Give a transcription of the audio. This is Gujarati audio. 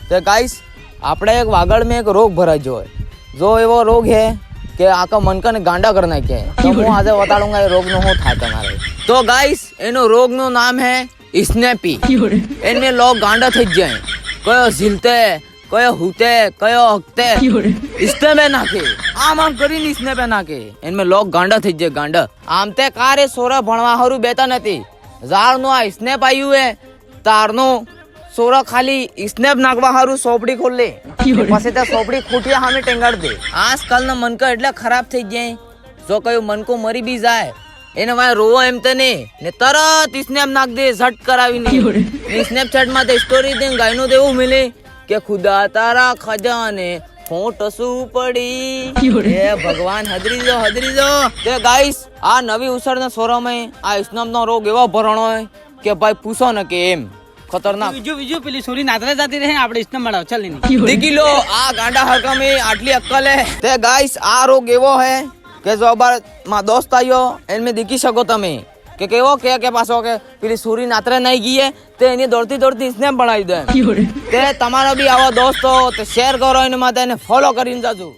तो गाइस આપણે એક વાગડ में एक रोग भरा जो है जो एवो रोग है કે આખા મનકાને ગાંડા કરી નાખે તો હું આજે બતાડુંગા એ રોગ નો શું થાય તમારે તો ગાઈસ એનો રોગ નું નામ હે સ્નેપી એનમે લોગ ગાંડા થઈ જાય કયો ઝીલતે કયો હુતે કયો હકતે સ્નેપે નાખે આમ કરીને સ્નેપે નાખે એનમે લોગ ગાંડા થઈ જાય ગાંડા આમ તે કારે સોરા ભણવા હારું બેતા નથી ઝાડ નો આ સ્નેપ આવ્યું હે તારનો સોરા ખાલી સ્નેપ નાખવા હારું સોપડી ખોલ લે પછી તે સોપડી ખૂટિયા સામે ટેંગાડ દે આજકાલ ના મનકા એટલે ખરાબ થઈ જાય જો કયું મનકો મરી બી જાય એને વાય રોવો એમ તે ને તરત સ્નેપ નાખ દે ઝટ કરાવીને સ્નેપચેટ માં તે સ્ટોરી દે ગાયનું દેવું મિલે કે ખુદા તારા ખજાને ફોટસુ પડી એ ભગવાન હદરી જો તે ગાઈસ આ નવી ઉસળના સોરામાં આ સ્નેપ નો રોગ એવો ભરણો હોય કે ભાઈ પૂછો ને કે એમ खतरनाक બીજું પેલી સોરી નાતરે જાતી રહે આપણે ઇસ્તમ મળાવ ચાલ ની દેખી લો આ ગાંડા હરકા में આટલી અક્કલ હે તે ગાઈસ આ રોગ એવો હે કે જો બાર માં દોસ્ત આયો એનમે દેખી શકો તમે કે કેવો કે પાછો કે પેલી સોરી નાતરે નહીં ગઈ હે તે એની દોડતી સ્નેપ બનાવી દે તે તમારો બી આવો દોસ્ત હો તો શેર કરો એને માટે એને ફોલો કરીને જાજો